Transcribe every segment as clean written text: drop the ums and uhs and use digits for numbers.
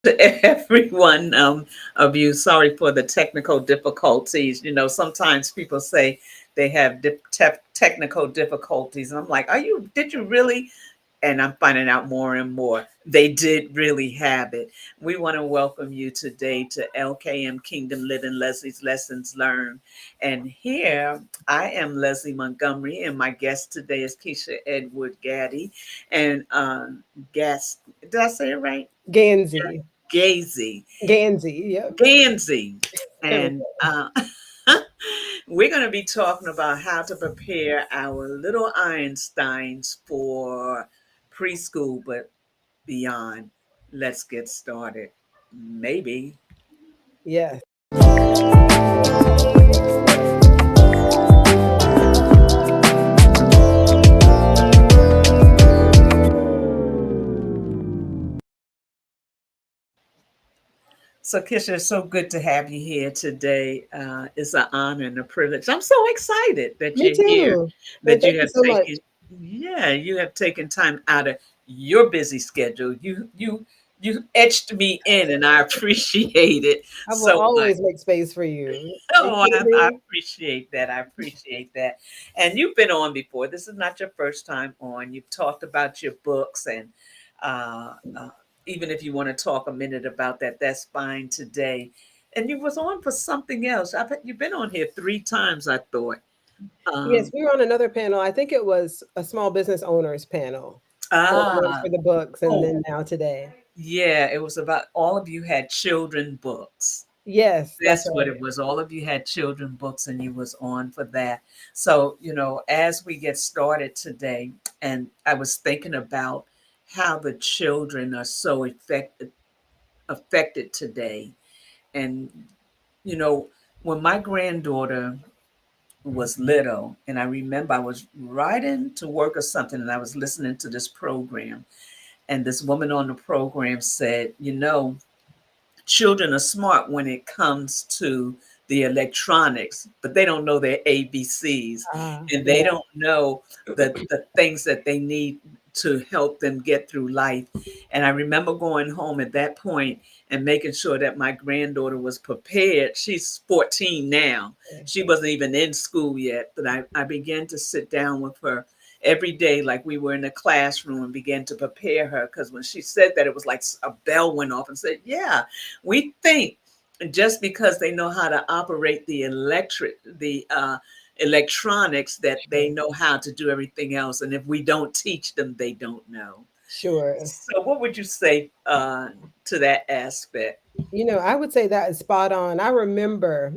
to every one of you. Sorry for the technical difficulties. Sometimes people say they have technical difficulties, and I'm like, did you really? And I'm finding out more and more they did really have it. We want to welcome you today to LKM Kingdom Living, Leslie's Lessons Learned. And here I am Leslie Montgomery, and my guest today is Keisha Edward Gaddy. And guest, did I say it right? Gansey. Gazy. Gansey. Yep. Gansey. There we And go. we're going to be talking about how to prepare our little Einsteins for preschool, but beyond. Let's get started. Maybe. Yes. So, Kisha, it's so good to have you here today. It's an honor and a privilege. I'm so excited that Me you're here, too. And that thank you you have so much. taken, yeah, you have taken time out of your busy schedule. You etched me in, and I appreciate it I will so much. always make space for you. Are you Oh, kidding I me? appreciate that. I appreciate that. And you've been on before. This is not your first time on. You've talked about your books, and uh, uh, even if you want to talk a minute about that, that's fine today. And you was on for something else. You've been on here 3 times, I thought. Yes, Um, we were on another panel. I think it was a small business owners panel. So one ah, for the books and oh, then now today. yeah. It was about all of you had children books. Yes, that's That's what right. it was. All of you had children books and you was on for that. So, as we get started today, and I was thinking about how the children are so affected today. And, you know, when my granddaughter was little, and I remember I was riding to work or something, and I was listening to this program, and this woman on the program said, children are smart when it comes to the electronics, but they don't know their ABCs, and they Yeah. don't know the things that they need to help them get through life. And I remember going home at that point and making sure that my granddaughter was prepared. She's 14 now. She wasn't even in school yet, but I began to sit down with her every day like we were in a classroom and began to prepare her, because when she said that, it was like a bell went off and said, yeah, we think just because they know how to operate the electronics, that they Sure. know how to do everything else, and if we don't teach them, they don't know. Sure. So, what would you say to that aspect? I would say that is spot on. I remember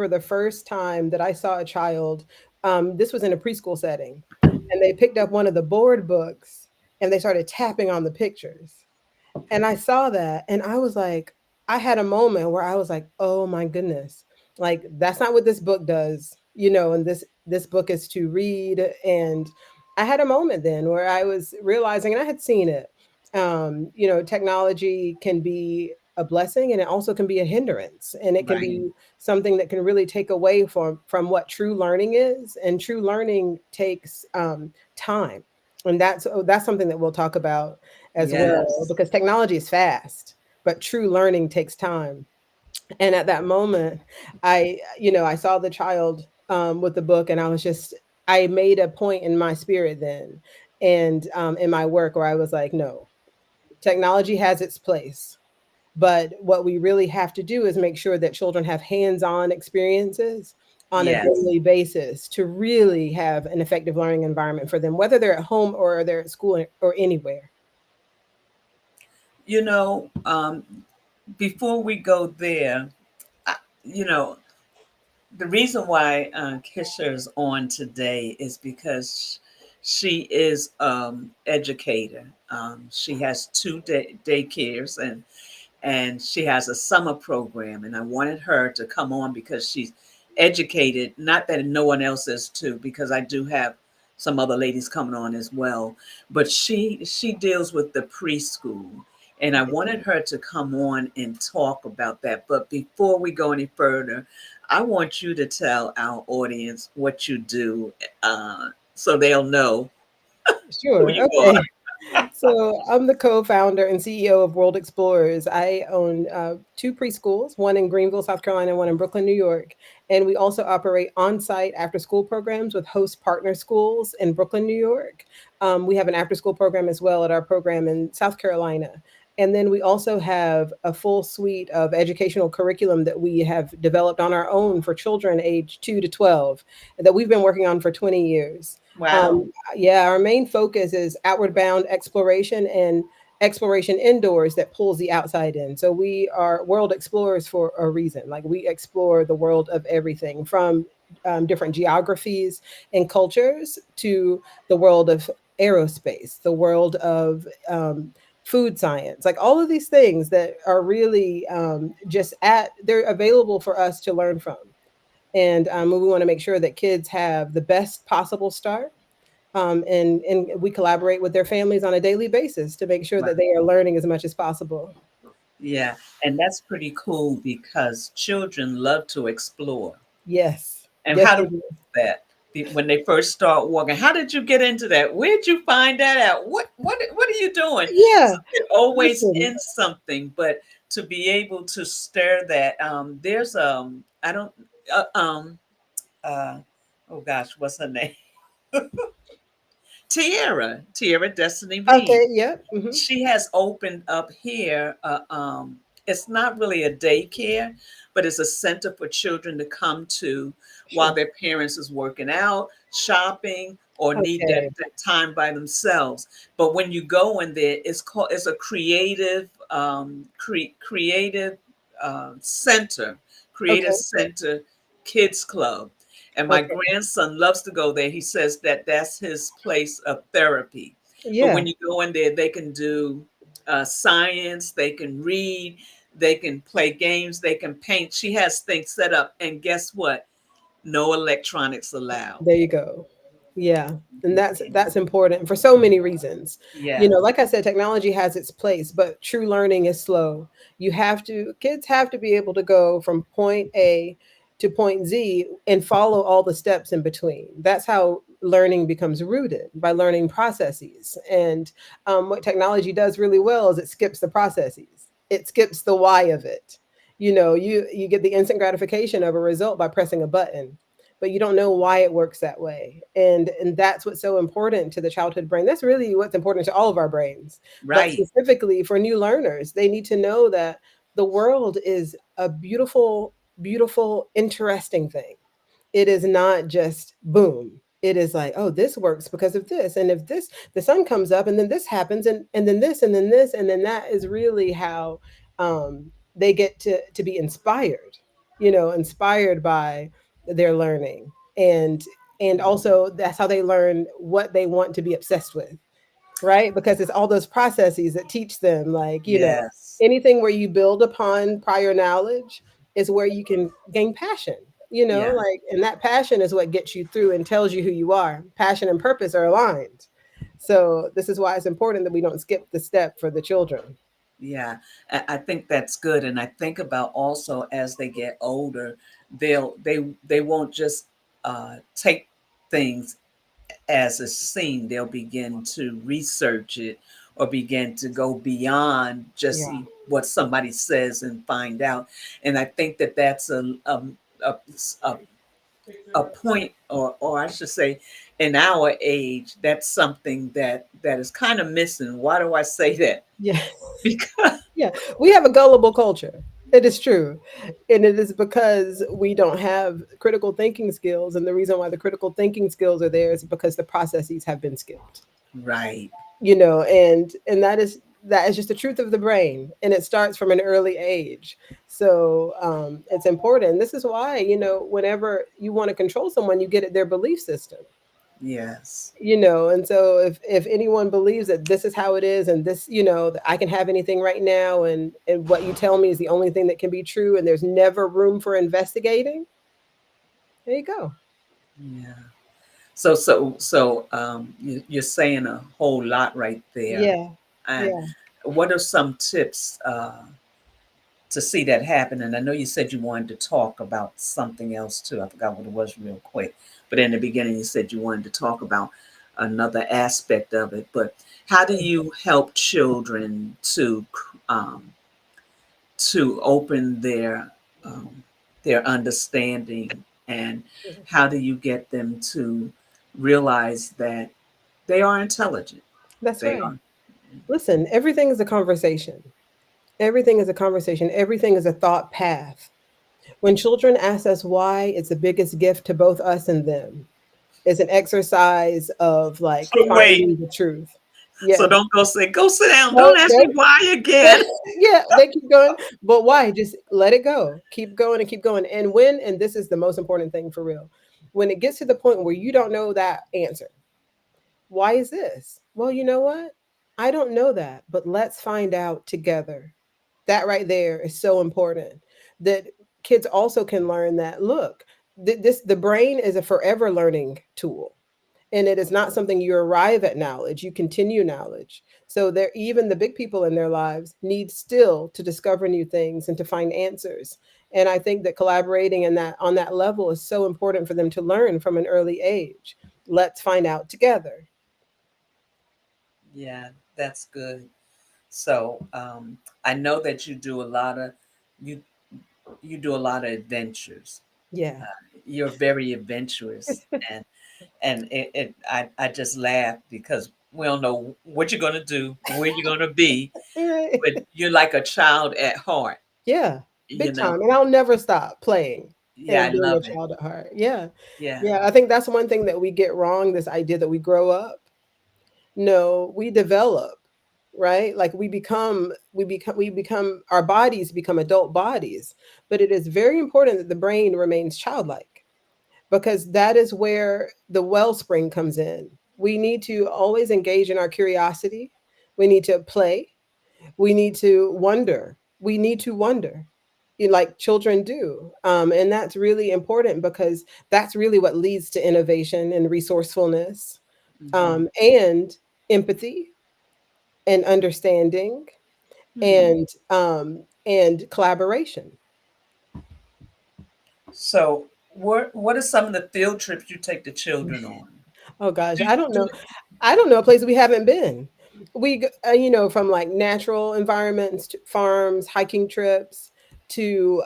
the first time that I saw a child. This was in a preschool setting, and they picked up one of the board books and they started tapping on the pictures. And I saw that, and I was like, I had a moment where I was like, oh my goodness, like that's not what this book does, and this book is to read. And I had a moment then where I was realizing, and I had seen it. Technology can be a blessing and it also can be a hindrance, and it can Right. be something that can really take away from what true learning is. And true learning takes time, and that's something that we'll talk about as well, Yes. because technology is fast, but true learning takes time. And at that moment, I saw the child with the book, and I made a point in my spirit then, and in my work, where I was like, no, technology has its place. But what we really have to do is make sure that children have hands-on experiences on a Yes. daily basis to really have an effective learning environment for them, whether they're at home or they're at school or anywhere. You know, before we go there, I, you know, the reason why Kisha is on today is because she is educator. She has two daycares, and she has a summer program. And I wanted her to come on because she's educated. Not that no one else is too, because I do have some other ladies coming on as well. But she deals with the preschool, and I wanted her to come on and talk about that. But before we go any further, I want you to tell our audience what you do, so they'll know who Sure. you Okay. are. So I'm the co-founder and CEO of World Explorers. I own two preschools, one in Greenville, South Carolina, one in Brooklyn, New York. And we also operate on-site after-school programs with host partner schools in Brooklyn, New York. We have an after-school program as well at our program in South Carolina. And then we also have a full suite of educational curriculum that we have developed on our own for children age 2 to 12 that we've been working on for 20 years. Wow. Yeah, our main focus is outward bound exploration and exploration indoors that pulls the outside in. So we are world explorers for a reason. Like we explore the world of everything from different geographies and cultures to the world of aerospace, the world of food science, like all of these things that are really they're available for us to learn from. And we want to make sure that kids have the best possible start, and we collaborate with their families on a daily basis to make sure Wow. that they are learning as much as possible. Yeah. And that's pretty cool because children love to explore. Yes, And yes, how do they we do. do that? When they first start walking, how did you get into that? Where'd you find that out? What are you doing? Yeah, So they're always listen. in something, but to be able to stir that, there's I don't uh, um uh oh gosh, what's her name? Tierra Destiny Reed. Okay. Yep. She has opened up here it's not really a daycare, but it's a center for children to come to while Sure. their parents is working out, shopping, or need Okay. that time by themselves. But when you go in there, it's a creative creative center, creative Okay. center kids club. And my Okay. grandson loves to go there. He says that that's his place of therapy. But Yeah. when you go in there, they can do science, they can read, they can play games, they can paint. She has things set up. And guess what? No electronics allowed. There you go. Yeah. And that's important for so many reasons. You Yeah, know, like I said, technology has its place, but true learning is slow. Kids have to be able to go from point A to point Z and follow all the steps in between. That's how learning becomes rooted, by learning processes. And what technology does really well is it skips the processes. It skips the why of it. You know, you get the instant gratification of a result by pressing a button, but you don't know why it works that way. And that's what's so important to the childhood brain. That's really what's important to all of our brains, but right, specifically for new learners, they need to know that the world is a beautiful, beautiful, interesting thing. It is not just boom. It is like, oh, this works because of this, and if this, the sun comes up and then this happens, and then this and then this, and then that is really how they get to be inspired, you know, inspired by their learning. And also that's how they learn what they want to be obsessed with, right? Because it's all those processes that teach them, like, you know, yes, anything where you build upon prior knowledge is where you can gain passion, you know, yeah, like, and that passion is what gets you through and tells you who you are. Passion and purpose are aligned. So this is why it's important that we don't skip the step for the children. yeah. I think that's good. And I think about also as they get older, they won't just take things as a scene, they'll begin to research it or begin to go beyond just Yeah. what somebody says and find out. And I think that that's a, a, a point, or I should say, in our age, that's something that is kind of missing. Why do I say that? Yeah. Because Yeah, we have a gullible culture. It is true. And it is because we don't have critical thinking skills. And the reason why the critical thinking skills are there is because the processes have been skipped. right, You know, and that is just the truth of the brain. And it starts from an early age. So it's important. This is why, you know, whenever you want to control someone, you get at their belief system, yes, you know. And so if anyone believes that this is how it is, and this, you know, that I can have anything right now, and what you tell me is the only thing that can be true, and there's never room for investigating, there you go. yeah. So you're saying a whole lot right there. Yeah. And Yeah. what are some tips to see that happen? And I know you said you wanted to talk about something else too. I forgot what it was real quick. But in the beginning, you said you wanted to talk about another aspect of it. But how do you help children um, to open their understanding, and how do you get them to realize that they are intelligent? That's They right. are. Listen, everything is a conversation. Everything is a conversation. Everything is a thought path. When children ask us why, it's the biggest gift to both us and them. It's an exercise of like So wait. finding the truth. So Yes. don't go say, go sit down. No, Don't ask no. me why again. Yeah, they keep going. But why? Just let it go. Keep going and keep going. And when, and this is the most important thing for real, when it gets to the point where you don't know that answer, why is this? Well, you know what? I don't know that, but let's find out together. That right there is so important. That kids also can learn that look, the brain is a forever learning tool, and it is not something you arrive at knowledge, you continue knowledge. So there, even the big people in their lives need still to discover new things and to find answers. And I think that collaborating in that on that level is so important for them to learn from an early age. Let's find out together. Yeah, that's good. So I know that you you do a lot of adventures. Yeah. You're very adventurous, and I just laugh because we don't know what you're gonna do, where you're gonna be, but you're like a child at heart. Yeah, You big know. time. And I'll never stop playing Yeah, I and being love a it. child at heart. Yeah. Yeah. Yeah. I think that's one thing that we get wrong, this idea that we grow up. No, we develop, right? Like we become our bodies become adult bodies. But it is very important that the brain remains childlike, because that is where the wellspring comes in. We need to always engage in our curiosity. We need to play. We need to wonder. We need to wonder, like children do. And that's really important, because that's really what leads to innovation and resourcefulness, Hmm. and empathy and understanding, Hmm. and collaboration. So, what are some of the field trips you take the children on? Oh gosh, Do, I don't do, know. I don't know a place we haven't been. From like natural environments to farms, hiking trips, to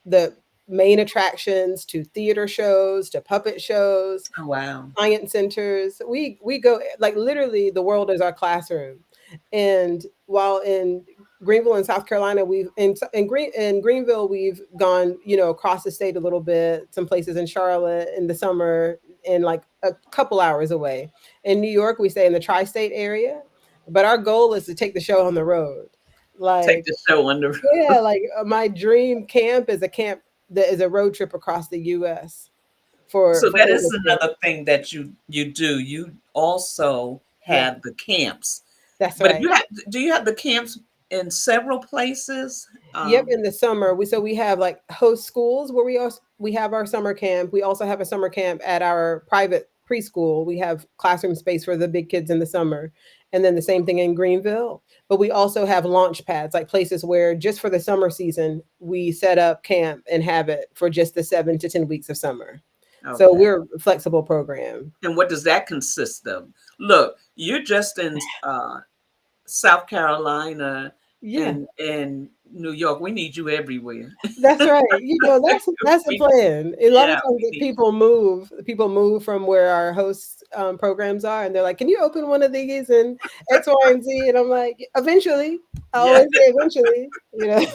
the main attractions, to theater shows, to puppet shows, oh, wow. science centers. We go, like, literally the world is our classroom. And while in Greenville in South Carolina, in Greenville we've gone, across the state a little bit, some places in Charlotte in the summer, and like a couple hours away. In New York, we stay in the tri-state area, but our goal is to take the show on the road. Take Like, the show under. yeah, like my dream camp is a camp that is a road trip across the US So for that older is kids. another thing that you do. You also Yeah, have the camps, that's but right. do you have the camps in several places? Yep, in the summer, we have like host schools where we have our summer camp. We also have a summer camp at our private preschool. We have classroom space for the big kids in the summer. And then the same thing in Greenville. But we also have launch pads, like places where just for the summer season, we set up camp and have it for just the 7 to 10 weeks of summer. So Okay. we're a flexible program. And what does that consist of? Look, you're just in South Carolina Yeah. and New York. We need you everywhere. That's right. That's the we, plan. A lot of yeah, times we that need. people move from where our host programs are, and they're like, "Can you open one of these and X, Y, and Z?" And I'm like, "Eventually." I Yeah, always say eventually, you know.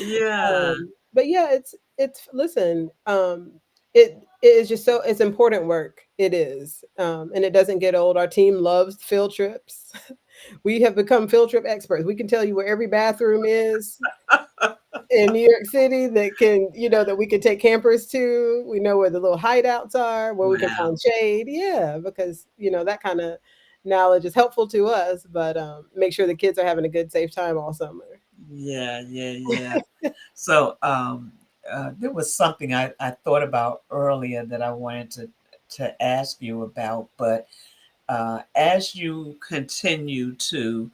yeah, But yeah, it's listen, it is just so it's important work. It is, and it doesn't get old. Our team loves field trips. We have become field trip experts. We can tell you where every bathroom is in New York City that that we can take campers to. We know where the little hideouts are, where we can wow, find shade. Yeah, because that kind of knowledge is helpful to us, but make sure the kids are having a good, safe time all summer. yeah, yeah, yeah. So, there was something I thought about earlier that I wanted to ask you about, but as you continue to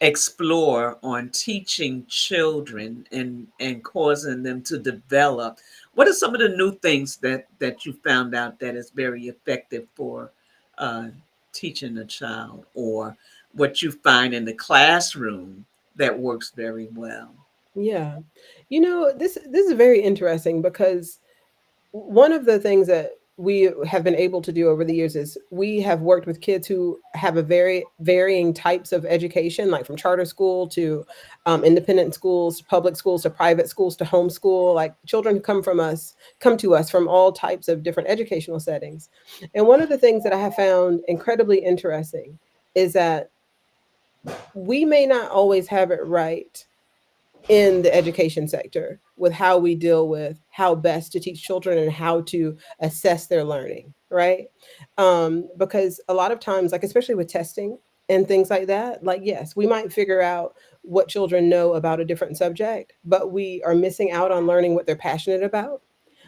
explore on teaching children and causing them to develop, what are some of the new things that you found out that is very effective for uh, teaching a child, or what you find in the classroom that works very well. Yeah. You know, this is very interesting because one of the things that we have been able to do over the years is we have worked with kids who have a very varying types of education, like from charter school to independent schools, public schools to private schools to homeschool. Like children who come to us from all types of different educational settings. And one of the things that I have found incredibly interesting is that we may not always have it right in the education sector with how we deal with how best to teach children and how to assess their learning, right? Because a lot of times, like especially with testing and things like that, like yes, we might figure out what children know about a different subject, but we are missing out on learning what they're passionate about.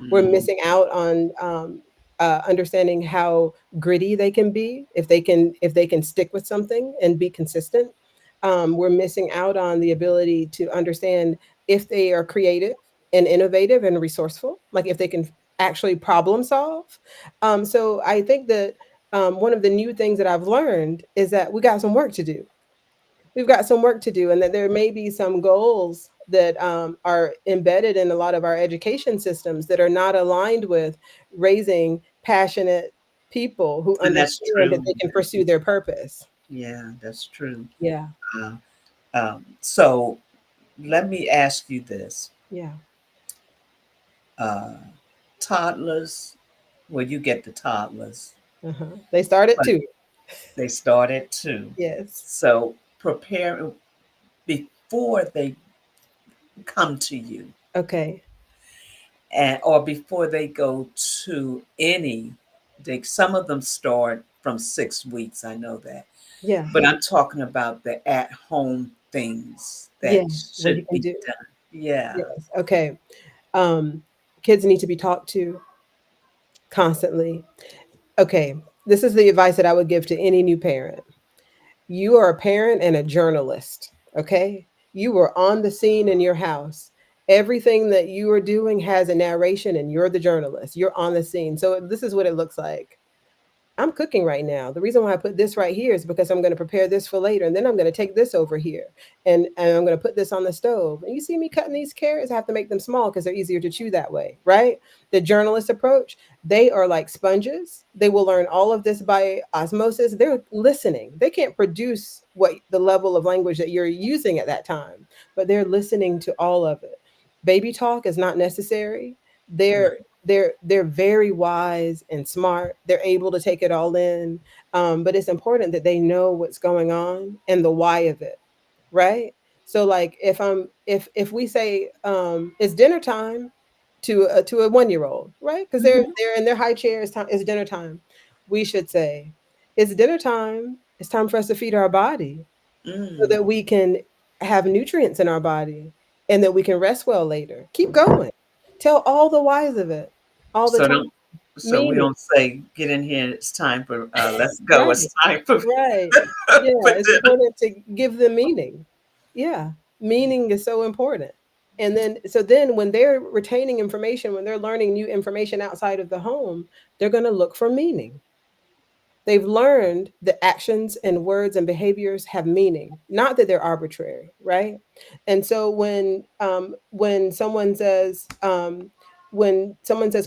We're Mm, missing out on understanding how gritty they can be if they can stick with something and be consistent. We're missing out on the ability to understand if they are creative and innovative and resourceful, like if they can actually problem solve. So I think that one of the new things that I've learned is that we got some work to do. We've got some work to do, and that there may be some goals that are embedded in a lot of our education systems that are not aligned with raising passionate people who and that's understand that true. they can pursue their purpose. Yeah, that's true. Yeah, Uh, so let me ask you this. yeah, Uh, Toddlers, well, you get the toddlers, uh-huh. They started but too. they started too. Yes. So prepare before they come to you, Okay. and or before they go to any. Some of them start from 6 weeks. I know that, Yeah. but I'm talking about the at-home things Yeah. that What should you can be do. done. Yeah. Yes. Okay. Um, Kids need to be talked to constantly. Okay. This is the advice that I would give to any new parent. You are a parent and a journalist, okay? You are on the scene in your house. Everything that you are doing has a narration, and you're the journalist. You're on the scene. So this is what it looks like. I'm cooking right now. The reason why I put this right here is because I'm going to prepare this for later, and then I'm going to take this over here, and I'm going to put this on the stove. And you see me cutting these carrots, I have to make them small because they're easier to chew that way, right? The journalist approach, they are like sponges. They will learn all of this by osmosis. They're listening. They can't produce what the level of language that you're using at that time, but they're listening to all of it. Baby talk is not necessary. Right. They're very wise and smart. They're able to take it all in. But it's important that they know what's going on and the why of it, right? So like if we say it's dinner time to a 1 year old, right? Because Mhm. they're in their high chair. It's dinner time. We should say it's dinner time. It's time for us to feed our body so Mm. that we can have nutrients in our body and that we can rest well later. Keep going. Tell all the whys of it all the So time. don't. So we Meaning, don't say, "Get in here. It's time for. Let's go. right, It's time for right. Yeah, for it's dinner." important to give them meaning. Yeah, meaning is so important. And then, so then when they're retaining information, when they're learning new information outside of the home, they're going to look for meaning. They've learned that actions and words and behaviors have meaning, not that they're arbitrary, right? And so when someone says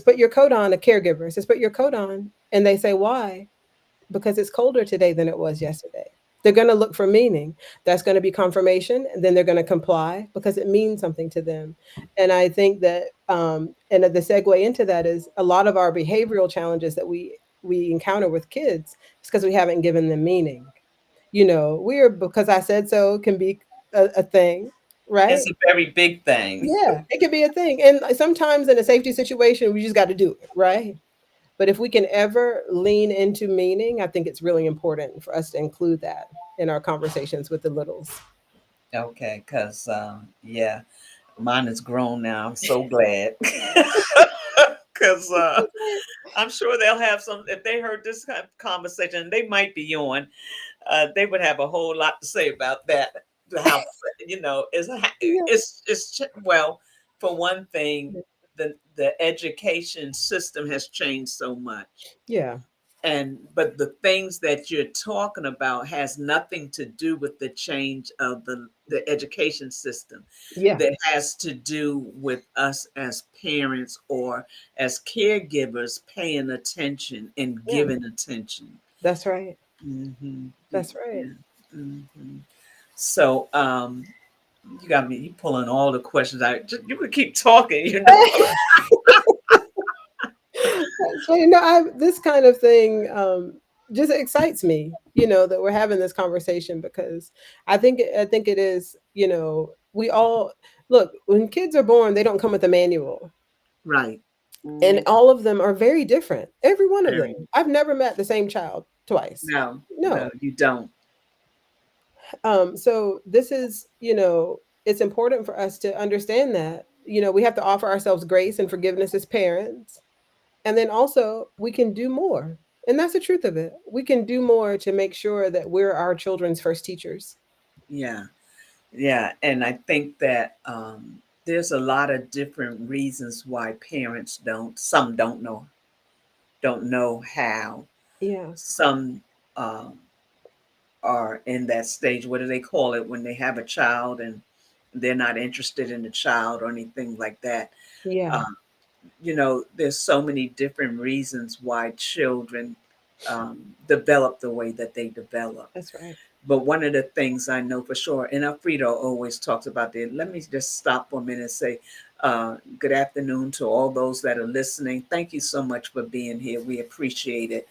put your coat on, a caregiver says put your coat on, and they say why? Because it's colder today than it was yesterday. They're going to look for meaning. That's going to be confirmation, and then they're going to comply because it means something to them. And I think that, and the segue into that is a lot of our behavioral challenges that we encounter with kids is because we haven't given them meaning. We're because I said so can be a thing, right? It's a very big thing. Yeah, it can be a thing. And sometimes in a safety situation, we just got to do it, right? But if we can ever lean into meaning, I think it's really important for us to include that in our conversations with the littles. Okay, because yeah, mine is grown now. I'm so glad. Because I'm sure they'll have some. If they heard this kind of conversation, they might be on. They would have a whole lot to say about that. How Yeah. well, for one thing, the education system has changed so much, Yeah. and but the things that you're talking about has nothing to do with the change of the education system. Yeah, That has to do with us as parents or as caregivers paying attention and yeah, giving attention. that's right. Hmm. That's right. Yeah. Hmm. So, you got me. You pulling all the questions out. You could keep talking. You know. So, you know, this kind of thing just excites me, you know, that we're having this conversation because I think it is, you know, we all look, when kids are born, they don't come with a manual. Right. And all of them are very different. Every one of them. Very. I've never met the same child twice. No. No, No. you don't. So this is, you know, it's important for us to understand that, you know, we have to offer ourselves grace and forgiveness as parents. And then also we can do more. And that's the truth of it. We can do more to make sure that we're our children's first teachers. Yeah. Yeah, and I think that there's a lot of different reasons why parents don't. Some don't know how. Yeah. Some um, are in that stage. What do they call it when they have a child and they're not interested in the child or anything like that? Yeah. Uh, there's so many different reasons why children develop the way that they develop. That's right. But one of the things I know for sure, and Alfredo always talks about this. Let me just stop for a minute and say, good afternoon to all those that are listening. Thank you so much for being here. We appreciate it.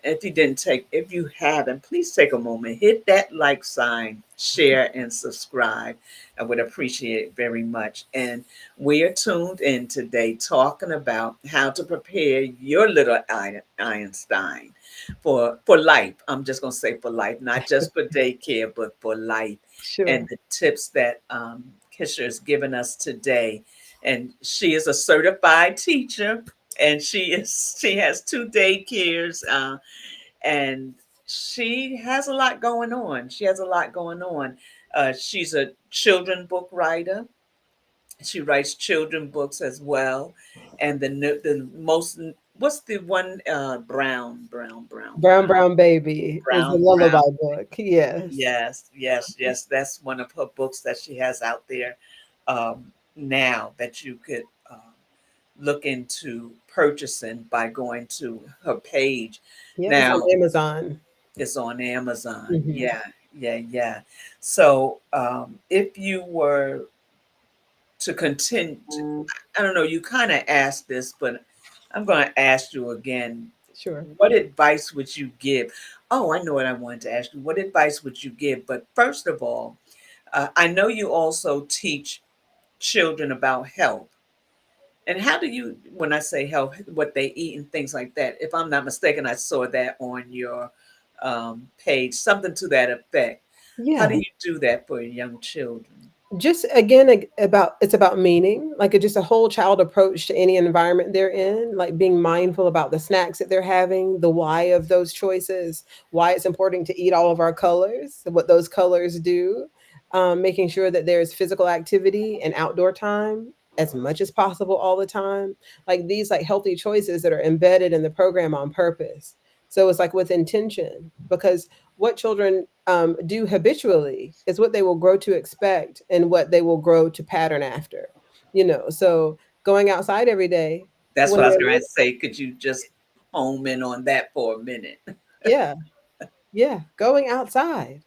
If you haven't, please take a moment, hit that like sign, share, and subscribe. I would appreciate it very much. And we are tuned in today talking about how to prepare your little Einstein for life. I'm just gonna say for life, not just for daycare, but for life. And Sure. the tips that Kisha has given us today. And she is a certified teacher, and she has two daycares, and she has a lot going on. She has a lot going on. She's a children book writer. She writes children books as well. And the most, what's the one, Brown Brown Baby is the brown. lullaby book. Yes. Yes, yes, yes. That's one of her books that she has out there now that you could look into purchasing by going to her page. Yep. It's on Now Amazon. it's on Amazon. Hmm. Yeah, yeah, yeah. So if you were to continue, I don't know, you kind of asked this, but I'm going to ask you again. Sure. What advice would you give? Oh, I know what I wanted to ask you. What advice would you give? But first of all, I know you also teach children about health. And how do you, when I say health, what they eat and things like that? If I'm not mistaken, I saw that on your page, something to that effect. How do Yeah. you do that for young children? Just again about it's about meaning, like just a whole child approach to any environment they're in, like being mindful about the snacks that they're having, the why of those choices, why it's important to eat all of our colors, what those colors do, making sure that there's physical activity and outdoor time as much as possible all the time, like these like healthy choices that are embedded in the program on purpose. So it's like with intention, because what children do habitually is what they will grow to expect and what they will grow to pattern after. You know, so going outside every day That's when what I was they're going to little, say. Could you just home in on that for a minute? yeah, yeah, going outside.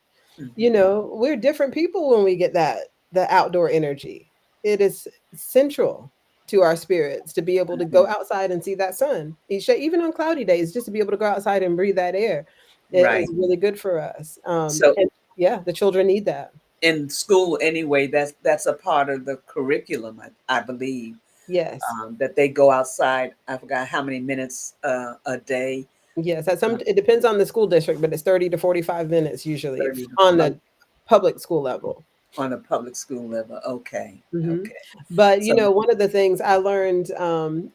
You Hmm. know, we're different people when we get the outdoor energy. It is central to our spirits to be able to go Hmm. outside and see that sun. Even on cloudy days, just to be able to go outside and breathe that air, it is Right. really good for us. So And yeah, the children need that. in school anyway, that's a part of the curriculum, I believe, Yes. that they go outside. I forgot how many minutes a day. Yes, at some uh, it depends on the school district, but it's 30 to 45 minutes usually 30 to on the public school level. on a public school level. Okay, Hmm. okay. But you So know, one of the things I learned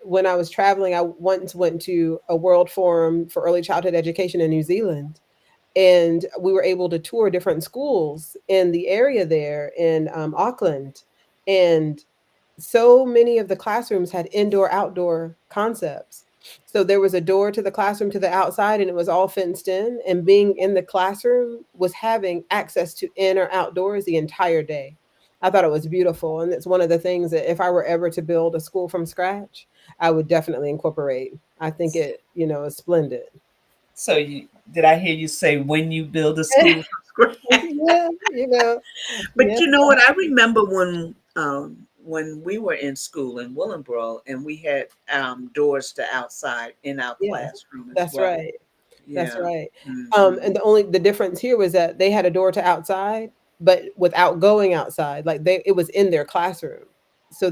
when I was traveling, I once went to a World Forum for Early Childhood Education in New Zealand, and we were able to tour different schools in the area there in Auckland, and so many of the classrooms had indoor outdoor concepts. So there was a door to the classroom to the outside, and it was all fenced in. And being in the classroom was having access to in or outdoors the entire day. I thought it was beautiful. And it's one of the things that if I were ever to build a school from scratch, I would definitely incorporate. I think it, is splendid. So you did I hear you say when you build a school from scratch? Yeah, But yeah, you know what? I remember when we were in school in Willingboro and we had doors to outside in our yeah. classroom as That's well. right. That's Yeah. right. Hmm. And the difference here was that they had a door to outside, but without going outside, like it was in their classroom. So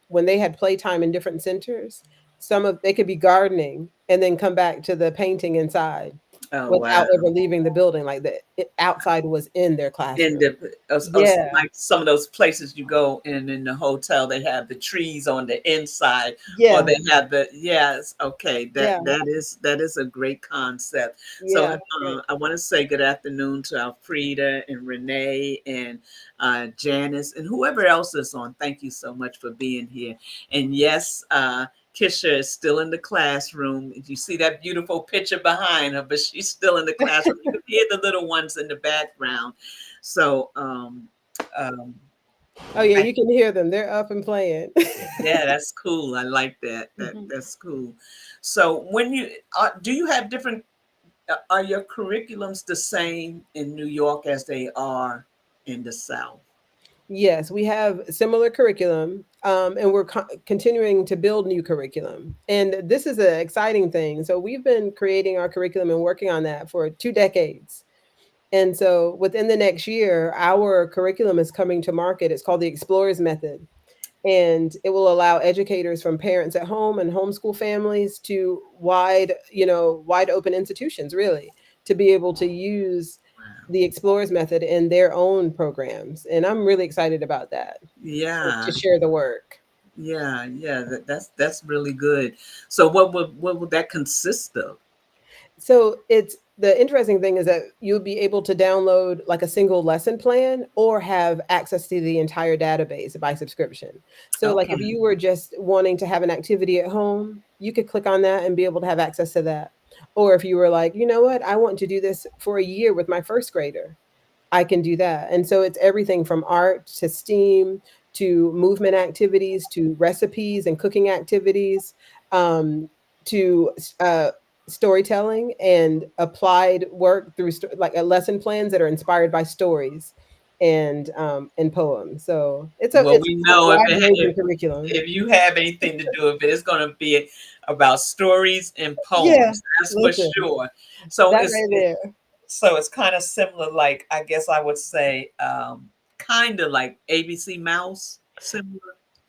when they had playtime in different centers, they could be gardening and then come back to the painting inside Oh wow. without ever leaving the building. Like outside was in their In classroom. the Yeah, like some of those places you go in the hotel, they have the trees on the inside, or yeah, they have the yes. Okay, yeah, that is a great concept. So yeah. That's right. I want to say good afternoon to Alfreda and Renee and Janice and whoever else is on. Thank you so much for being here. And yes, Kisha is still in the classroom. You see that beautiful picture behind her, but she's still in the classroom. You can hear the little ones in the background. So, um, Oh yeah, I, you can hear them. They're up and playing. yeah, that's cool. I like that. Mhm. That's cool. So, when you do you have different? Are your curriculums the same in New York as they are in the South? Yes, we have similar curriculum, and we're continuing to build new curriculum. And this is an exciting thing. So we've been creating our curriculum and working on that for 2 decades. And so within the next year, our curriculum is coming to market. It's called the Explorers Method, and it will allow educators from parents at home and homeschool families to wide open institutions really to be able to use Wow. the Explorers Method in their own programs. And I'm really excited about that, to Yeah, share the work. yeah. That's really good. So, what would that consist of? So it's the interesting thing is that you'll be able to download like a single lesson plan or have access to the entire database by subscription. So like if Okay. you were just wanting to have an activity at home, you could click on that and be able to have access to that. Or if you were like, you know what, I want to do this for a year with my first grader, I can do that. And so it's everything from art to STEAM to movement activities to recipes and cooking activities, um, to storytelling and applied work through like lesson plans that are inspired by stories and poems. So Well, it's we a know wide ranging curriculum. if you have anything to do with it, it's going to be about stories and Yeah, poems. That's for listen, sure. So that right there. it's kind of similar. Like I guess I would say, kind of like ABC Mouse, similar.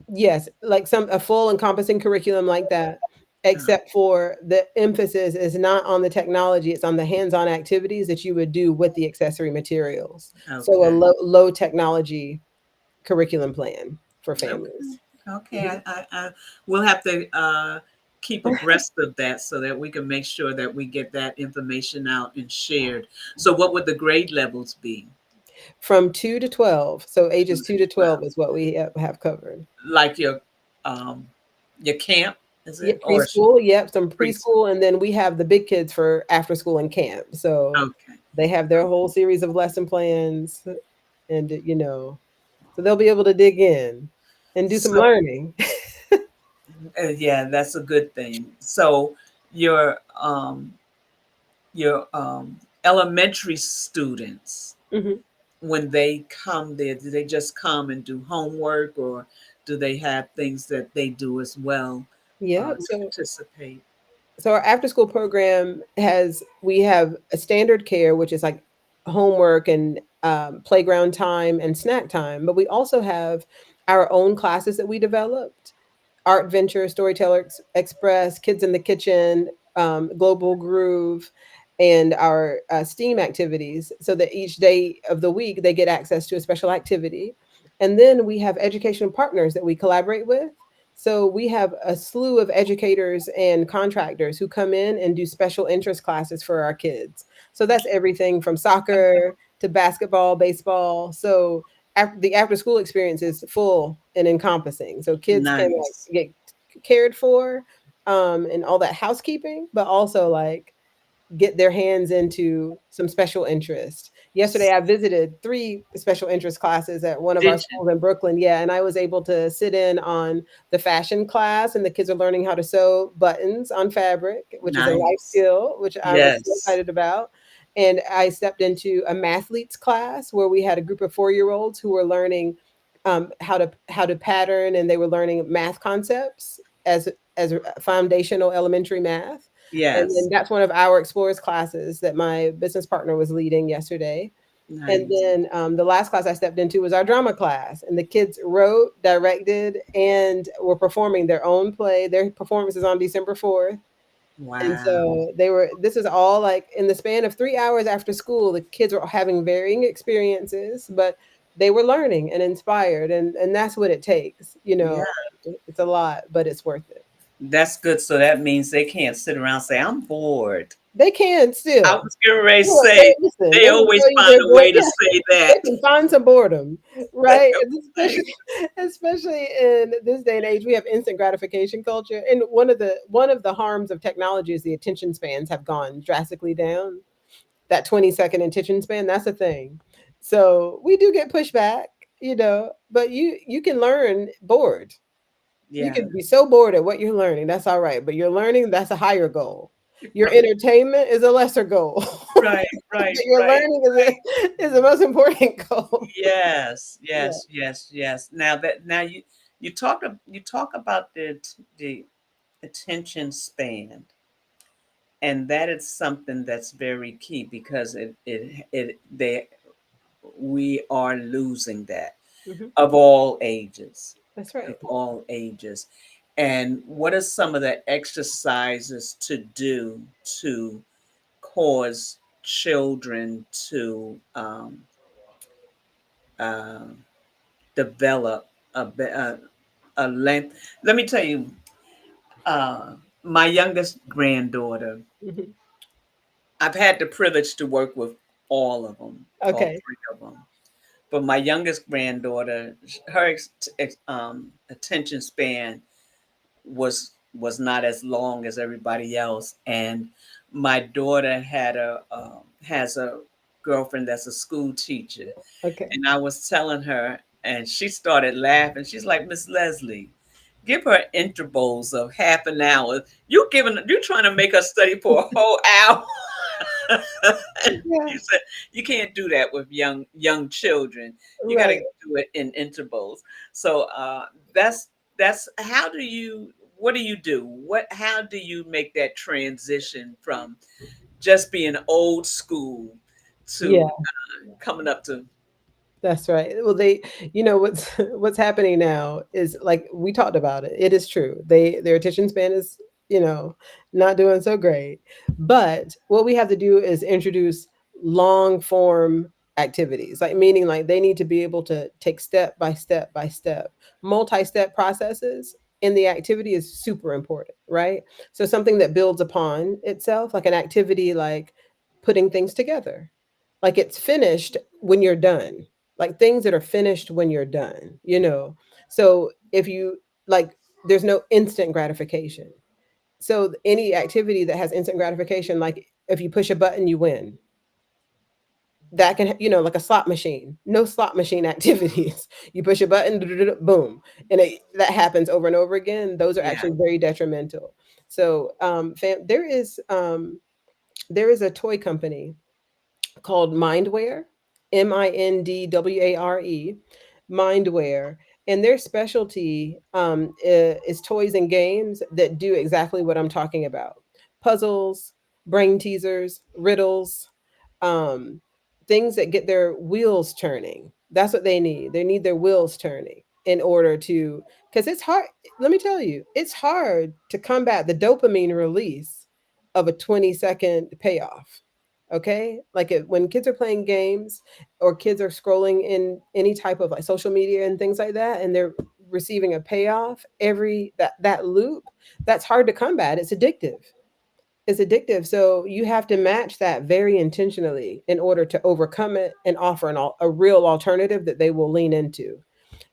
Yes, like some a full encompassing curriculum like that, Uh, except for the emphasis is not on the technology, it's on the hands-on activities that you would do with the accessory materials. So a okay. low technology curriculum plan for Okay. families. Okay. Mhm. I we'll have to keep abreast of that so that we can make sure that we get that information out and shared. So, what would the grade levels be? From 2 to 12. So Two ages to 2 to 12 12. is what we have covered. Like um your camp, is Yeah, it? Or preschool, yep, some preschool? preschool, and then we have the big kids for after school and camp. So Okay. they have their whole series of lesson plans and so they'll be able to dig in and do some So learning. yeah, that's a good thing. So your elementary students, Mhm. when they come there, do they just come and do homework, or do they have things that they do as well Yeah, to participate? so our after school program we have a standard care, which is like homework and playground time and snack time, but we also have our own classes that we developed: Art Venture, Storyteller Express, Kids in the Kitchen, Global Groove, and our STEAM activities, so that each day of the week they get access to a special activity. And then we have educational partners that we collaborate with. So we have a slew of educators and contractors who come in and do special interest classes for our kids. So that's everything from soccer to basketball, baseball. So the after school experience is full and encompassing. So kids can like Nice. get cared for and all that housekeeping, but also like get their hands into some special interest. Yesterday, I visited three special interest classes at one of our Did you? schools in Brooklyn. Yeah, and I was able to sit in on the fashion class, and the kids are learning how to sew buttons on fabric, which is a life Nice. skill, which I was so Yes. excited about. And I stepped into a mathletes class where we had a group of 4 year olds who were learning how to pattern, and they were learning math concepts as foundational elementary math. And then Yes. that's one of our explorers classes that my business partner was leading yesterday. And Nice. then the last class I stepped into was our drama class, and the kids wrote, directed, and were performing their own play. Their performance is on December 4th. And Wow. so they were, this is all like in the span of 3 hours after school, the kids were having varying experiences, but they were learning and inspired. And that's what it takes. Yeah. It's a lot, but it's worth it. That's good. So that means they can't sit around and say, I'm bored. They can I still. was getting ready to Look, they say, listen, they they can always tell you find they're a bored. way to Yeah, say that. they can find some boredom, They right? And always especially in this day and age, we have instant gratification culture. And one of the harms of technology is the attention spans have gone drastically down. That 20-second attention span, that's a thing. So we do get pushback, but you can learn bored. You yeah. can be so bored at what you're learning. That's all right. But you're learning, that's a higher goal. Your entertainment is a lesser goal. Right, right, Your right. learning is the most important goal. Yes, Yeah. yes, yes, yes. Now you talk about the attention span, and that is something that's very key because it they we are losing that Mhm. of all ages, That's of right. all ages. And what are some of the exercises to do to cause children to uh, develop a length? Let me tell you, my youngest granddaughter, Mhm. I've had the privilege to work with all of them, all Okay. three of them. But my youngest granddaughter, her attention span was not as long as everybody else. And my daughter has a girlfriend that's a school teacher, Okay. and I was telling her, and she started laughing. She's like, Miss Leslie, give her intervals of half an hour. You trying to make her study for a whole hour. Yeah. You said you can't do that with young children. You got to Right. do it in intervals. So that's how do you what do you do? How do you make that transition from just being old school Yeah. to coming up to That's right. Well, what's what's happening now is like we talked about it. It is true. Their attention span is, not doing so great. But what we have to do is introduce long form activities, like meaning like they need to be able to take step by step by step, multi-step processes in the activity is super important, right? So something that builds upon itself, like an activity like putting things together. Like it's finished when you're done, like things that are finished when you're done. So if you like, there's no instant gratification. So any activity that has instant gratification, like if you push a button, you win. That can, like a slot machine. No slot machine activities. You push a button, boom, and that happens over and over again. Those are yeah. actually very detrimental. So, there is a toy company called Mindware, Mindware, Mindware, and their specialty is toys and games that do exactly what I'm talking about: puzzles, brain teasers, riddles, um, things that get their wheels turning. That's what they need. They need their wheels turning in order to, because it's hard. Let me tell you, it's hard to combat the dopamine release of a 20-second payoff. Okay, like when kids are playing games or kids are scrolling in any type of like social media and things like that, and they're receiving a payoff every that loop, that's hard to combat. It's addictive. So you have to match that very intentionally in order to overcome it and offer a real alternative that they will lean into.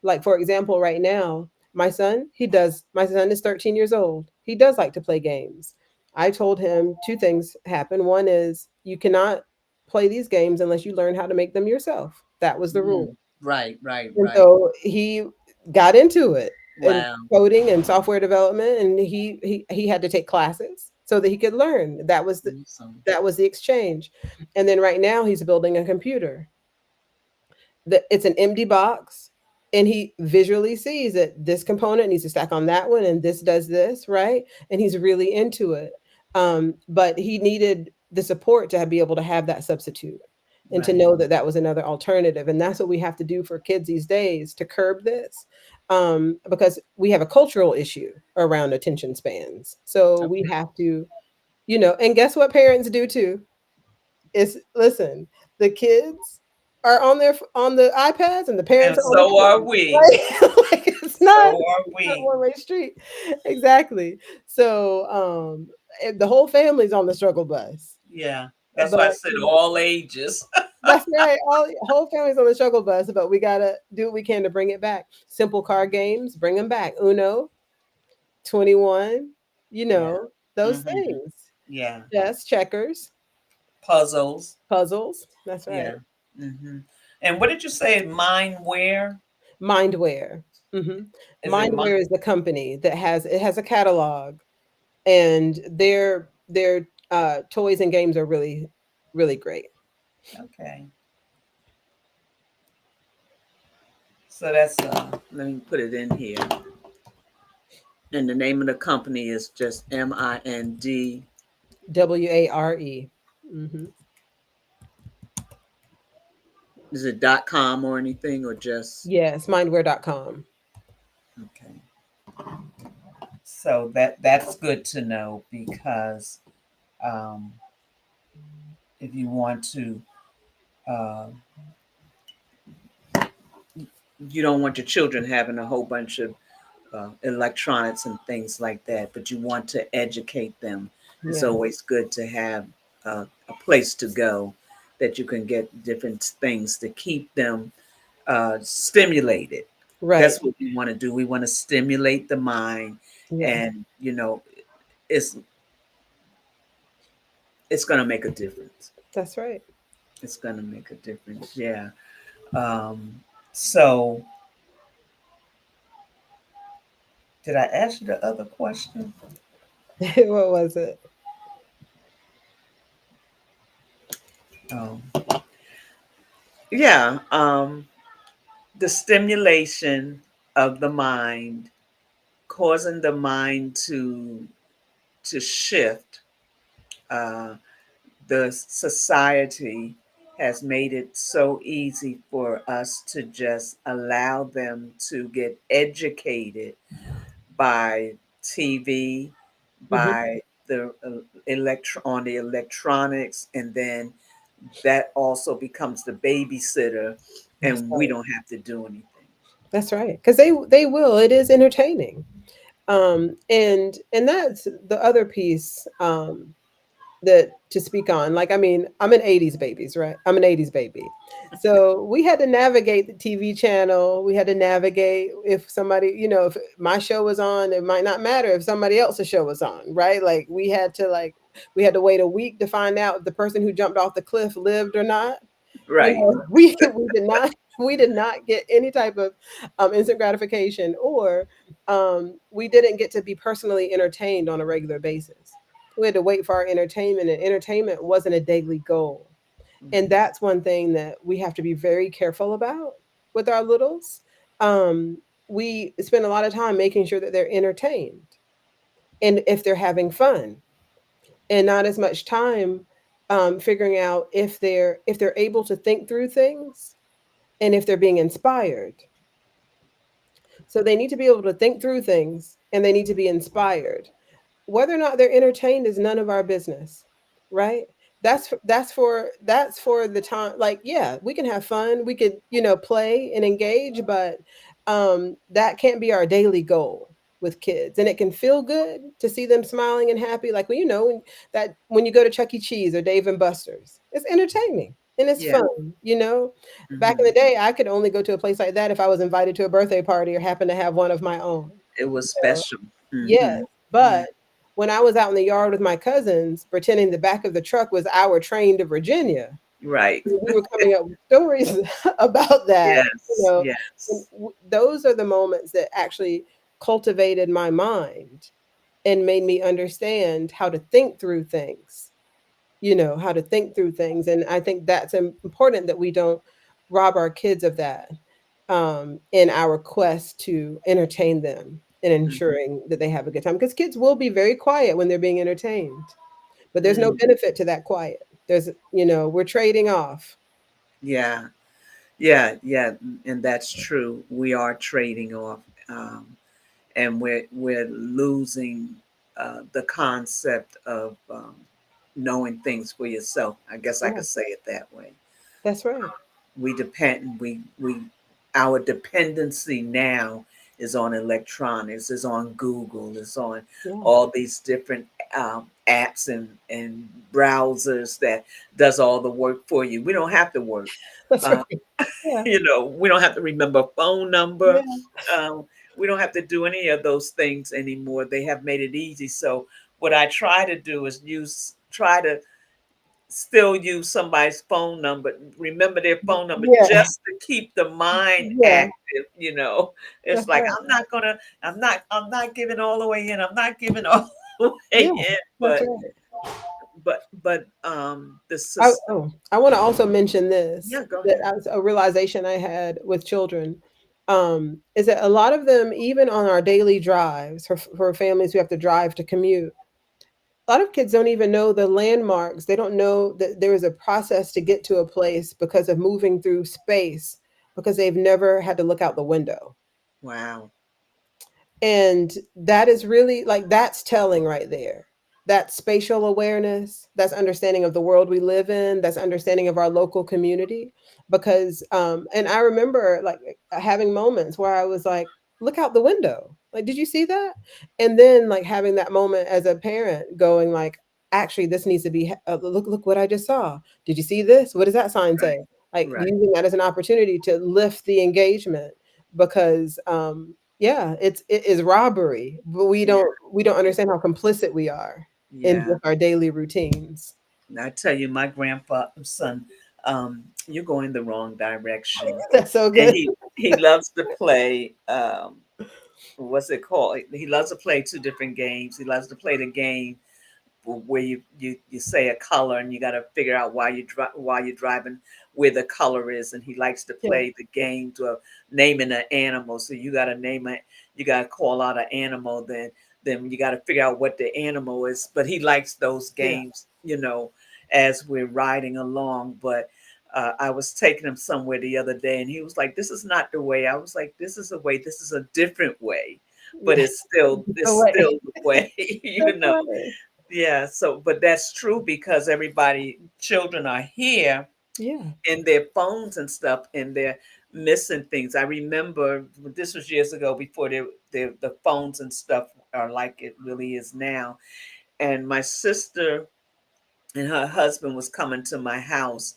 Like, for example, right now, My son is 13 years old. He does like to play games. I told him two things happen. One is you cannot play these games unless you learn how to make them yourself. That was the rule. Mm. Right, right, And right. so he got into it in Wow. coding and software development, and he had to take classes so that he could learn. Awesome. That was the exchange. And then right now he's building a computer. It's an empty box, and he visually sees that this component needs to stack on that one, and this does this, right? And he's really into it. But he needed the support to be able to have that substitute and to Right. know that that was another alternative. And that's what we have to do for kids these days to curb this, because we have a cultural issue around attention spans. So we Okay. have to, and guess what parents do too? Is listen, the kids are on the iPads and the parents And are on the so are phone, we. right? Like So are it's not a we. one-way street. Exactly. So the whole family's on the struggle bus. Yeah. That's why I But said all ages. that's right. All whole family's on the struggle bus, but we gotta do what we can to bring it back. Simple card games, bring them back. Uno, 21, Yeah. those Hmm. things. Yeah. Chess, checkers, Puzzles. puzzles. That's right. Yeah. Hmm. And what did you say? Mind where? Mindware. Mhm. Is it mind? Mindware is the company that has a catalog, and their toys and games are really, really great. Okay. So that's let me put it in here. And the name of the company is just MIND. WARE. Mhm. Is it .com or anything or just Yes, mindware.com. okay. So that's good to know because um, if you want to, uh, you don't want your children having a whole bunch of electronics and things like that, but you want to educate them. It's Yeah. always good to have a place to go that you can get different things to keep them stimulated. Right. That's what we want to do. We want to stimulate the mind, Yeah. and it's it's going to make a difference. That's right. It's going to make a difference. Yeah. Um, so, did I ask you the other question? What was it? Um, yeah. The stimulation of the mind, causing the mind to shift. Uh, the society has made it so easy for us to just allow them to get educated by TV, Mhm. by the on the electronics, and then that also becomes the babysitter, That's and we right. don't have to do anything. That's right. Because they will. It is entertaining. And that's the other piece. That to speak on. Like, I mean, I'm an 80s babies, right? I'm an 80s baby. So we had to navigate the TV channel. We had to navigate if somebody, if my show was on, it might not matter if somebody else's show was on, right? Like we had to wait a week to find out if the person who jumped off the cliff lived or not. Right. We did not get any type of instant gratification, or we didn't get to be personally entertained on a regular basis. We had to wait for our entertainment, and entertainment wasn't a daily goal. And Mhm. that's one thing that we have to be very careful about with our littles. Um, we spend a lot of time making sure that they're entertained and if they're having fun, and not as much time figuring out if they're able to think through things and if they're being inspired. So they need to be able to think through things and they need to be inspired. Whether or not they're entertained is none of our business, right? That's for the time. Like, yeah, we can have fun, we could play and engage, but that can't be our daily goal with kids. And it can feel good to see them smiling and happy, like when you go to Chuck E. Cheese or Dave and Buster's, it's entertaining. and it's Yeah. fun, you know? Back in the Hmm. day, I could only go to a place like that if I was invited to a birthday party or happened to have one of my own. It was So, special. yes, Hmm. Yeah. but when I was out in the yard with my cousins, pretending the back of the truck was our train to Virginia, Right. we were coming up with stories about that, you Yes. know, and Yes. those are the moments that actually cultivated my mind and made me understand how to think through things, how to think through things. And I think that's important that we don't rob our kids of that in our quest to entertain them and Mhm. ensuring that they have a good time. Because kids will be very quiet when they're being entertained, but there's no Mm. benefit to that quiet. We're trading off. Yeah. Yeah. Yeah. And that's true. We are trading off, um, and we're losing the concept of knowing things for yourself. I guess I Yeah, could say it that way. that's right. We our dependency now is on electronics, is on Google, is on Yeah, all these different apps and browsers that does all the work for you. We don't have to work. that's uh, right. Yeah, we don't have to remember a phone number. yeah. um, we don't have to do any of those things anymore. They have made it easy. So what I try to do is try to still use somebody's phone number, remember their phone number Yeah, just to keep the mind yeah, active. It's that's like right. I'm not giving all the way in. I'm not giving all the way Yeah, in, that's right. but the system. I want to also mention this, Yeah, go that ahead. as a realization I had with children, is that a lot of them, even on our daily drives for families who have to drive to commute, a lot of kids don't even know the landmarks. They don't know that there is a process to get to a place because of moving through space, because they've never had to look out the window. Wow. And that is really like, that's telling right there. That's spatial awareness, that's understanding of the world we live in, that's understanding of our local community. Because and I remember like having moments where I was like, look out the window. Like, did you see that? And then like having that moment as a parent going like, actually this needs to be look what I just saw. Did you see this? What does that sign Right. say? Like Right. using that as an opportunity to lift the engagement, because yeah, it is robbery, but Yeah. we don't understand how complicit we are in Yeah. just our daily routines. And I tell you, my grandson, you're going the wrong direction. That's so And good. he loves to play. What's it called? He loves to play two different games. He loves to play the game where you say a color and you got to figure out while you're driving where the color is. And he likes to Yeah, play the game to naming an animal. So you got to name it. You got to call out an animal. Then you got to figure out what the animal is. But he likes those yeah, games, as we're riding along. But I was taking him somewhere the other day, and he was like, "This is not the way." I was like, "This is a way. This is a different way, but yeah. it's No way. still the way." That's right. Yeah. So, but that's true because children are here Yeah, in their phones and stuff, and they're missing things. I remember this was years ago before the phones and stuff are like it really is now. And my sister and her husband was coming to my house,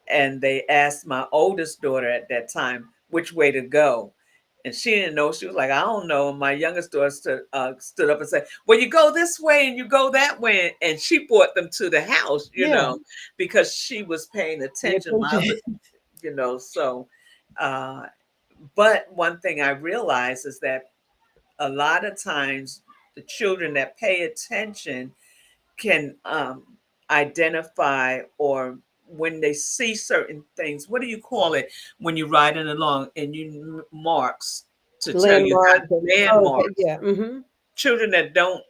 and they asked my oldest daughter at that time which way to go. And she didn't know. She was like, I don't know. And my youngest daughter stood up and said, well, you go this way and you go that way. And she brought them to the house, yeah. because she was paying Pay attention. My other, attention. so, uh, but one thing I realized is that a lot of times the children that pay attention can identify, or when they see certain things, what do you call it when you're riding along and you marks to tell you how Landmarks and okay, landmarks. yeah, Children that don't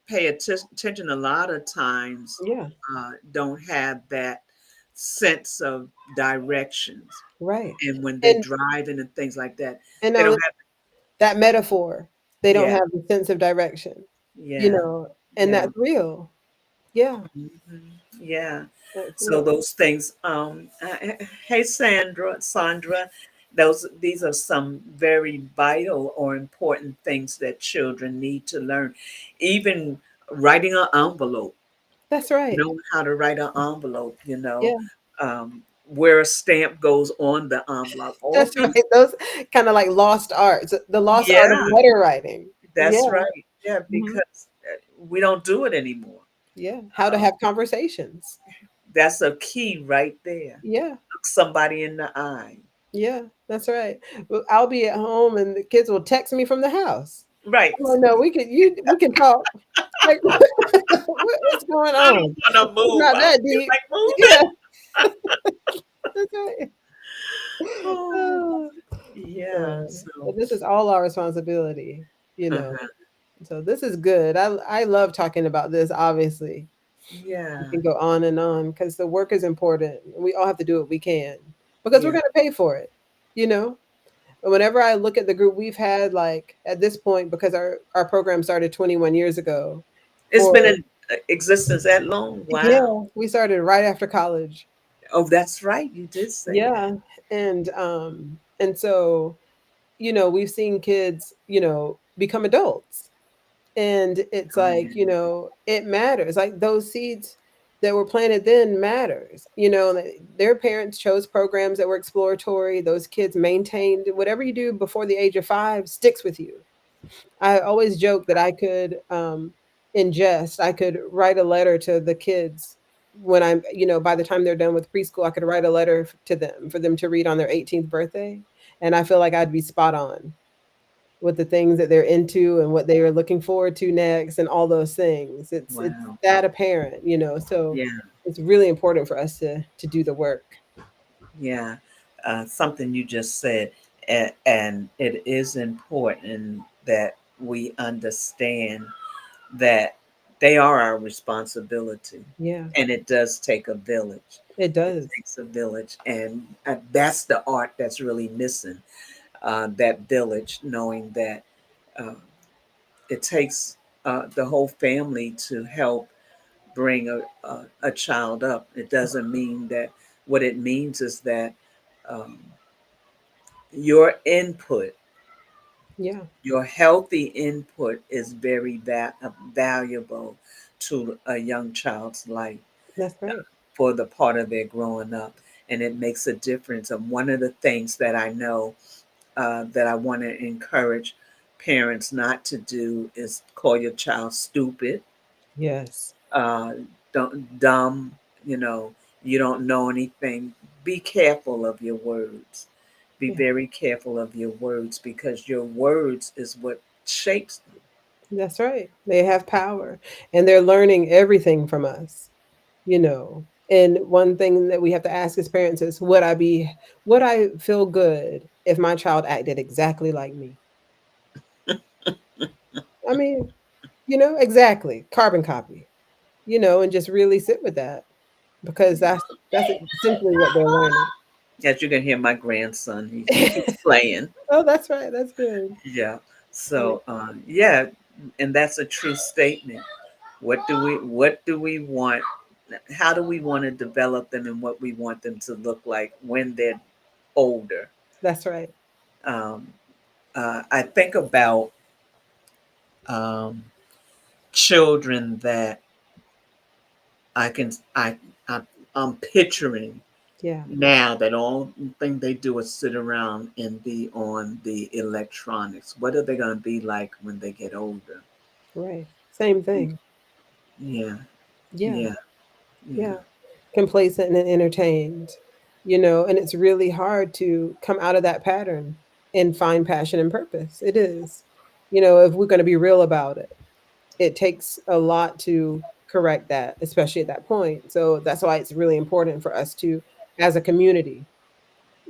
pay attention a lot of times yeah, don't have that sense of directions, right. and when they're And driving and things like that, they now don't have. that metaphor, they don't Yeah. have the sense of direction, Yeah. and Yeah. that's real. Yeah, Mhm. Yeah. that's So real. those things. Hey, Sandra, these are some very vital or important things that children need to learn. Even writing an envelope, That's right. knowing how to write an envelope. Yeah, Um, where a stamp goes on the envelope. All That's these, right. Those kind of like lost arts, the lost art of yeah, letter writing. Yeah. that's right. Yeah, Mhm. because we don't do it anymore. Yeah. How to Um, have conversations. that's a key right there. Yeah. Look somebody in the eye. Yeah. That's right. Well, I'll be at home and the kids will text me from the house. Right. Oh no, we can talk. Like what's going I on? don't want to It's move. not I don't that feel deep. like moving. Yeah, that's right. Oh, Oh, yeah. yeah. So, But this is all our responsibility, you know. uh-huh. So this is good. I love talking about this, obviously. We Yeah. can go on because the work is important. We all have to do what we can because we're Yeah. going to pay for it, you know? But whenever I look at the group we've had, like at this point, because our program started 21 years ago, It's for been in existence that long. Wow. yeah, we started right after college. Oh, that's right. You did say that. Yeah, and so we've seen kids become adults, and it's Oh, like yeah. it matters. Like those seeds that were planted then matters. Their parents chose programs that were exploratory. Those kids maintained whatever you do before the age of 5 sticks with you. I always joke that I could, in jest, I could write a letter to the kids when by the time they're done with preschool, I could write a letter to them for them to read on their 18th birthday. And I feel like I'd be spot on with the things that they're into and what they are looking forward to next and all those things. It's Wow. that apparent. So Yeah. it's really important for us to do the work. Yeah. Something you just said. And it is important that we understand that they are our responsibility. Yeah, And it does take a village. it It does. takes a village. And that's the art that's really missing, that village, knowing that uh, it takes the whole family to help bring a child up. It doesn't mean that, what it means is that um, your input, Yeah, your healthy input is very valuable to a young child's life that's right. for the part of their growing up. And it makes a difference. And one of the things that I know that I want to encourage parents not to do is call your child stupid, Yes, uh, dumb, you know, you don't know anything. Be careful of your words. Be yeah. very careful of your words, because your words is what shapes them. That's right. They have power and they're learning everything from us. And one thing that we have to ask as parents is would I feel good if my child acted exactly like me? I mean, exactly. Carbon copy, and just really sit with that because that's essentially what they're learning. As you can hear, my grandson, he's playing. Oh, that's right. That's good. Yeah. Yeah, So yeah, and that's a true statement. What do we want? How do we want to develop them, and what we want them to look like when they're older? that's right. Um, I think about um, children that I can I I'm picturing Yeah, now, that all thing they do is sit around and be on the electronics. What are they going to be like when they get older? right. Same thing. Yeah, Yeah, yeah, yeah. yeah. Complacent and entertained, and it's really hard to come out of that pattern and find passion and purpose. It is. If we're going to be real about it, it takes a lot to correct that, especially at that point. So that's why it's really important for us to, as a community,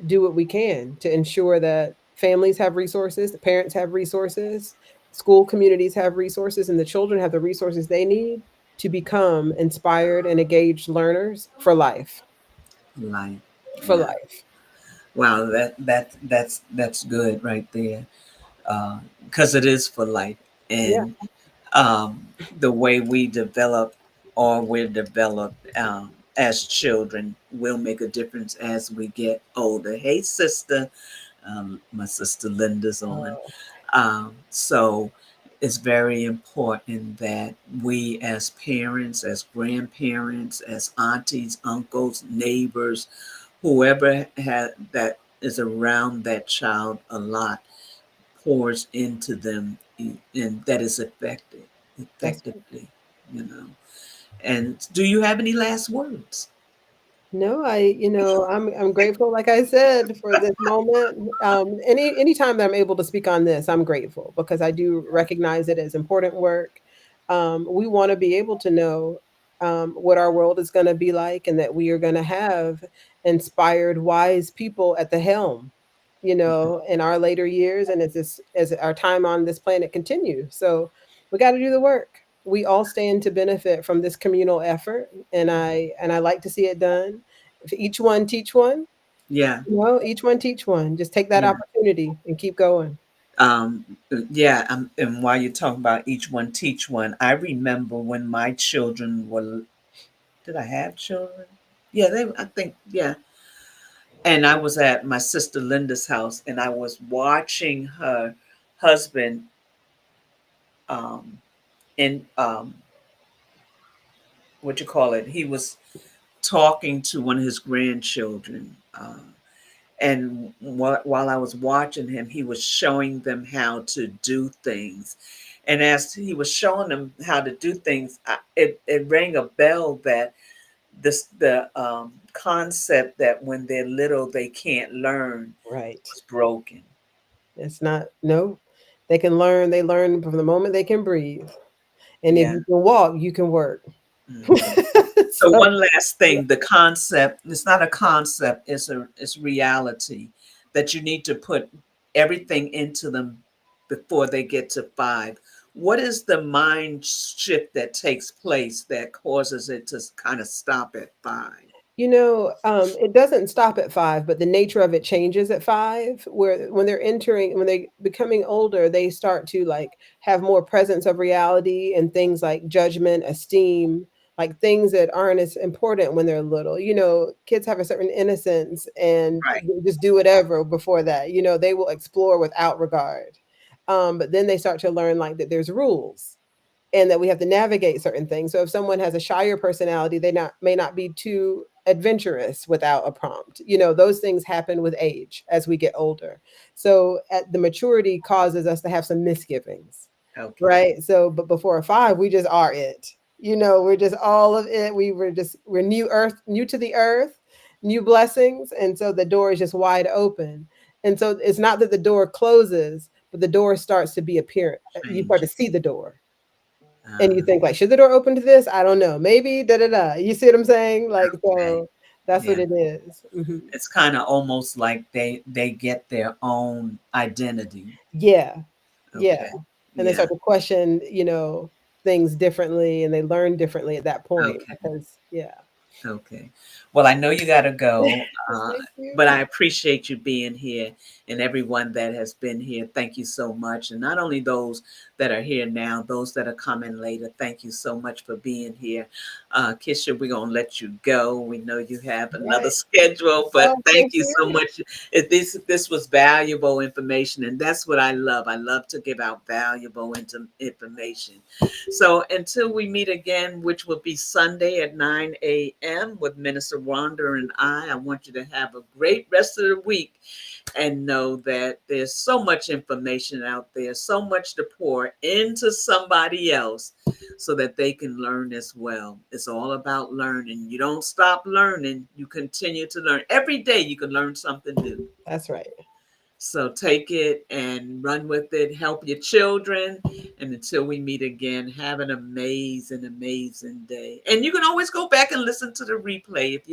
do what we can to ensure that families have resources, the parents have resources, school communities have resources, and the children have the resources they need to become inspired and engaged learners for life. Life. For Yeah. life. Wow. That's good right there. Because it is for life, Yeah, and the way we develop, or we're developed as children, will make a difference as we get older. Hey, sister. My sister Linda's on. So it's very important that we, as parents, as grandparents, as aunties, uncles, neighbors, whoever that is around that child a lot pours into them, and that is That's right. effectively, you know. And do you have any last words? No, I'm grateful, like I said, for this moment. Anytime that I'm able to speak on this, I'm grateful because I do recognize it as important work. We want to be able to know what our world is going to be like, and that we are going to have inspired, wise people at the helm, in our later years, and as our time on this planet continues. So we got to do the work. We all stand to benefit from this communal effort, and I like to see it done. If each one teach one, Yeah, each one teach one. Just take that yeah. opportunity and keep going. Um, yeah, and while you're talking about each one teach one, I remember when my children were, did I have children? Yeah, I think, yeah. And I was at my sister Linda's house and I was watching her husband, um, in, what you call it? He was talking to one of his grandchildren. And while I was watching him, he was showing them how to do things. And as he was showing them how to do things, it rang a bell that the concept that when they're little they can't learn Right. was broken. It's not, no. They can learn. They learn from the moment they can breathe. And if Yeah. you can walk, you can work. Hmm. So So, one last thing, the concept, it's not a concept, it's reality that you need to put everything into them before they get to 5. What is the mind shift that takes place that causes it to kind of stop at 5? it doesn't stop at 5, but the nature of it changes at 5, where when they becoming older, they start to like have more presence of reality and things like judgment, esteem, like things that aren't as important when they're little. Kids have a certain innocence and Right. they just do whatever before that. They will explore without regard. But then they start to learn like that there's rules and that we have to navigate certain things. So if someone has a shyer personality, they may not be too adventurous without a prompt. Those things happen with age as we get older. So at the maturity causes us to have some misgivings, Okay. right? So, but before a 5, we just are it. We're just all of it. We're new to the earth, new blessings, and so the door is just wide open. And so it's not that the door closes, but the door starts to be apparent. You start Change. to see the door and you Uh, think like, should the door open to this? I don't know. Maybe da da da. You see what I'm saying? Like, okay. so that's what Yeah. it is. It's kind of almost like they get their own identity. Yeah, yeah. Okay. And they Yeah. start to question, things differently, and they learn differently at that point Okay. because, yeah. Okay. Well, I know you got to go, Thank but I you. appreciate you being here and everyone that has been here. Thank you so much. And not only those that are here now, those that are coming later, thank you so much for being here. Kisha, we're going to let you go. We know you have another Right. schedule, but Oh, thank thank you so you. much. This was valuable information, and that's what I love. I love to give out valuable information. So until we meet again, which will be Sunday at 9 a.m. with Minister Wanda and I want you to have a great rest of the week and know that there's so much information out there, so much to pour into somebody else so that they can learn as well. It's all about learning. You don't stop learning, you continue to learn. Every day you can learn something new. That's right. So take it and run with it. Help your children. And until we meet again, have an amazing, amazing day. And you can always go back and listen to the replay if you